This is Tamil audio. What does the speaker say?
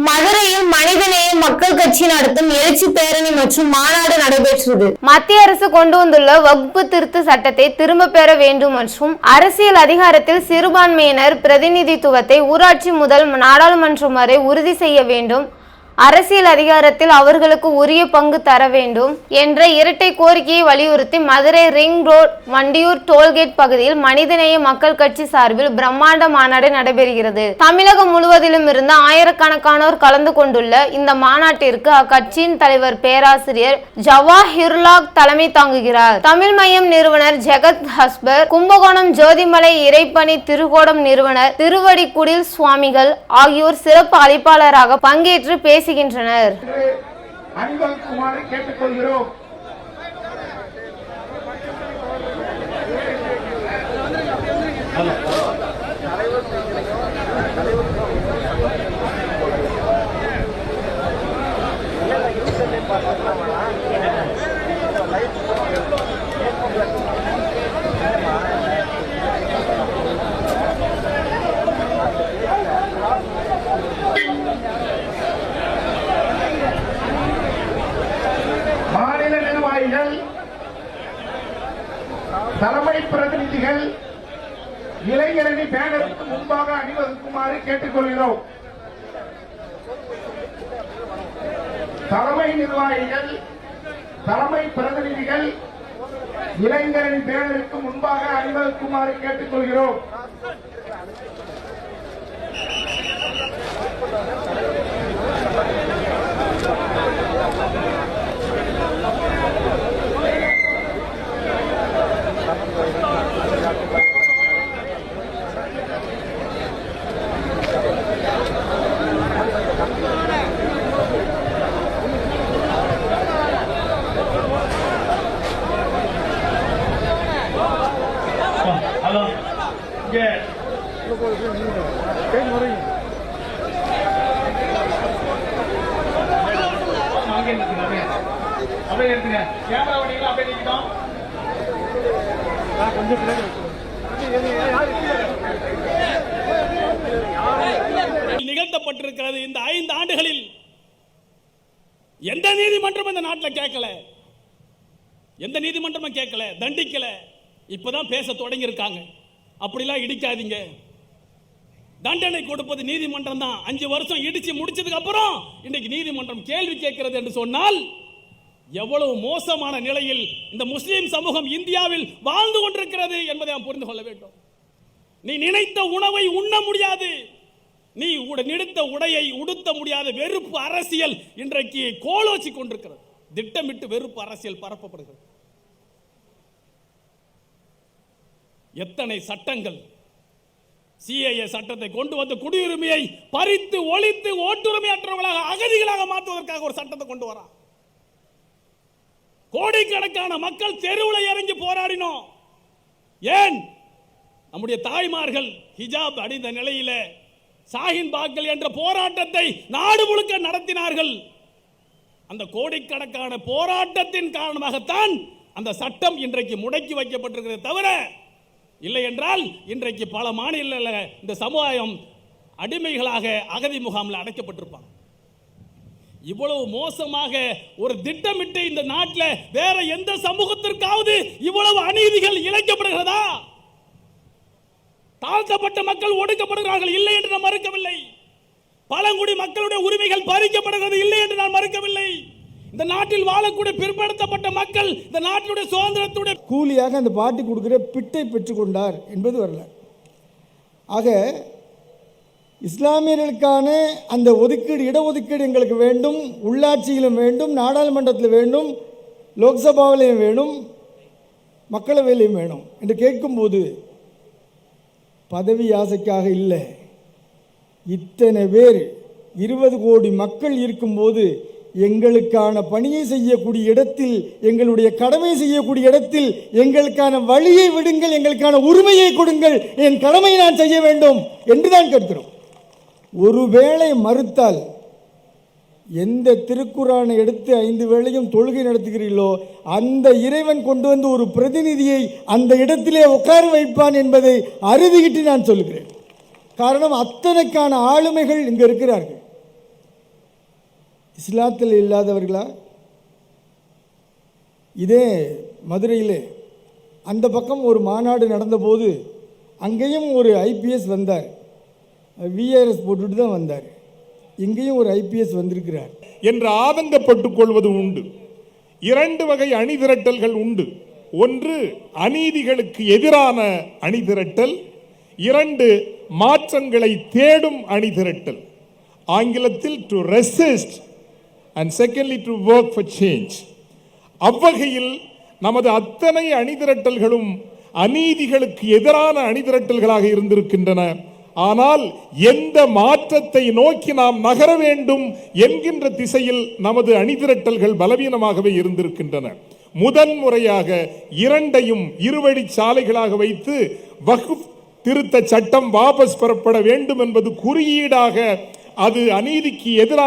மதுரையில் மனிதநேய மக்கள் கட்சி நடத்தும் எழுச்சி பேரணி மற்றும் மாநாடு நடைபெற்றது. மத்திய அரசு கொண்டு வந்துள்ள வக்பு திருத்த சட்டத்தை திரும்ப பெற வேண்டும் மற்றும் அரசியல் அதிகாரத்தில் சிறுபான்மையினர் பிரதிநிதித்துவத்தை ஊராட்சி முதல் நாடாளுமன்றம் வரை உறுதி செய்ய வேண்டும், அரசியல் அதிகாரத்தில் அவர்களுக்கு உரிய பங்கு தர வேண்டும் என்ற இரட்டை கோரிக்கையை வலியுறுத்தி Madurai ring road Vandiyur toll gate பகுதியில் மனிதநேய மக்கள் கட்சி சார்பில் பிரம்மாண்ட மாநாடு நடைபெறுகிறது. தமிழகம் முழுவதிலும் இருந்து ஆயிரக்கணக்கானோர் கலந்து கொண்டுள்ள இந்த மாநாட்டிற்கு அக்கட்சியின் தலைவர் பேராசிரியர் ஜவாஹிருல்லாஹ் தலைமை தாங்குகிறார். தமிழ் மையம் நிறுவனர் ஜெகத் ஹஸ்பர், கும்பகோணம் ஜோதிமலை இறைப்பணி திருகோணம் நிறுவனர் திருவடிக்குடில் சுவாமிகள் ஆகியோர் சிறப்பு அழைப்பாளராக பங்கேற்று பேசுகின்றனர். தலைமை பிரதிநிதிகள் இளைஞரணி பேனருக்கு முன்பாக அணிவகுக்குமாறு கேட்டுக்கொள்கிறோம். தலைமை நிர்வாகிகள், தலைமை பிரதிநிதிகள் இளைஞரணி பேனருக்கு முன்பாக அணிவகுக்குமாறு கேட்டுக்கொள்கிறோம். நிகழ்த்தப்பட்டிருக்கிறது. இந்த 5 ஆண்டுகளில் எந்த நீதிமன்றம் இந்த நாட்டில் கேட்கல, எந்த நீதிமன்றமும் கேட்கல, தண்டிக்கல. இப்பதான் பேச தொடங்கி இருக்காங்க. அப்படிலாம் இடிக்காதீங்க. தண்டனை கொடுப்பது நீதிமன்றம் தான். 5 வருஷம் இடிச்சு முடிச்சதுக்கு அப்புறம் இன்னைக்கு நீதிமன்றம் கேள்வி கேட்கிறது என்று சொன்னால் எவ்வளவு மோசமான நிலையில் இந்த முஸ்லிம் சமூகம் இந்தியாவில் வாழ்ந்து கொண்டிருக்கிறது என்பதை நாம் புரிந்து கொள்ள வேண்டும். நீ நினைத்த உணவை உண்ண முடியாது, நீ நினைத்த உடையை உடுத்த முடியாத வெறுப்பு அரசியல் இன்றைக்கு கோலோச்சி கொண்டிருக்கிறது. திட்டமிட்டு வெறுப்பு அரசியல் பரப்பப்படுகிறது. எத்தனை சட்டங்கள், சிஏஏ சட்டத்தை கொண்டு வந்து குடியுரிமையை பறித்து ஒழித்து ஓட்டுரிமையற்றவர்களாக அகதிகளாக மாற்றுவதற்காக ஒரு சட்டத்தை கொண்டு வரா. கோடிக்கணக்கான மக்கள் தெருவில் இறங்கி போராடினோம். ஏன்? நம்முடைய தாய்மார்கள் ஹிஜாப் அணிந்த நிலையில ஷாஹின் பாக்கள் என்ற போராட்டத்தை நாடு முழுக்க நடத்தினார்கள். அந்த கோடிக்கணக்கான போராட்டத்தின் காரணமாகத்தான் அந்த சட்டம் இன்றைக்கு முடக்கி வைக்கப்பட்டிருக்கிறது. தவிர இல்லை என்றால் இன்றைக்கு பல மாநிலங்களில் இந்த சமுதாயம் அடிமைகளாக அகதி முகாமில் அடைக்கப்பட்டிருப்பாங்க. இவ்வளவு மோசமாக ஒரு திட்டமிட்டு இந்த நாட்டில் வேற எந்த சமூகத்திற்காவது இவ்வளவு அநீதிகள் இழைக்கப்படுகிறதா? தாழ்த்தப்பட்ட மக்கள் ஒடுக்கப்படுகிறார்கள், இல்லை என்று நான் மறுக்கவில்லை. பழங்குடி மக்களுடைய உரிமைகள் பறிக்கப்படுகிறது, இல்லை என்று நான் மறுக்கவில்லை. இந்த நாட்டில் வாழக்கூடிய பிற்படுத்தப்பட்ட மக்கள் இந்த நாட்டினுடைய சுதந்திரத்துடைய கூலியாக அந்த பார்ட்டி கொடுக்கிற பிட்டை பெற்றுக்கொண்டார் என்பது வரல. ஆக இஸ்லாமியர்களுக்கான அந்த ஒதுக்கீடு, இடஒதுக்கீடு எங்களுக்கு வேண்டும், உள்ளாட்சியிலும் வேண்டும், நாடாளுமன்றத்தில் வேண்டும், லோக்சபாவிலையும் வேணும், மக்களவையிலையும் வேணும் என்று கேட்கும்போது பதவி ஆசைக்காக இல்லை. இத்தனை பேர் 20 கோடி மக்கள் இருக்கும்போது எங்களுக்கான பணியை செய்யக்கூடிய இடத்தில், எங்களுடைய கடமை செய்யக்கூடிய இடத்தில் எங்களுக்கான வழியை விடுங்கள், எங்களுக்கான உரிமையை கொடுங்கள், என் கடமையை நான் செய்ய வேண்டும் என்றுதான் கேட்கிறோம். ஒருவேளை மறுத்தால் எந்த திருக்குரானை எடுத்து 5 வேளையும் தொழுகை நடத்துகிறீர்களோ அந்த இறைவன் கொண்டு வந்து ஒரு பிரதிநிதியை அந்த இடத்திலே உட்கார வைப்பான் என்பதை அறுதியிட்டு நான் சொல்லுகிறேன். காரணம், அத்தனைக்கான ஆளுமைகள் இங்கே இருக்கிறார்கள். இஸ்லாத்தில் இல்லாதவர்களா? இதே மதுரையிலே அந்த பக்கம் ஒரு மாநாடு நடந்தபோது அங்கேயும் ஒரு ஐபிஎஸ் வந்தார், விஆர்எஸ் போட்டுட்டு தான் வந்தார். இங்கேயும் ஒரு ஐபிஎஸ் வந்திருக்கிறார் என்று ஆதங்கப்பட்டுக் கொள்வது உண்டு. 2 வகை அணிதிரட்டல்கள் உண்டு. ஒன்று அநீதிகளுக்கு எதிரான அணிதிரட்டல், 2 மாற்றங்களை தேடும் அணிதிரட்டல். ஆங்கிலத்தில் to resist and secondly to work for change. அவ்வகையில் நமது அத்தனை அணிதிரட்டல்களும் அநீதிகளுக்கு எதிரான அணிதிரட்டல்களாக இருந்திருக்கின்றன. ஆனால் எந்த மாற்றத்தை நோக்கி நாம் நகர வேண்டும் என்கின்ற திசையில் நமது அணிதிரட்டல்கள் பலவீனமாகவே இருந்திருக்கின்றன. முதன்முறையாக 2ஐயும் இருவழி சாலைகளாக வைத்து வக்ஃப் திருத்த சட்டம் வாபஸ் பெறப்பட வேண்டும் என்பது குறியீடாக அது அநீதிக்கு எதிராக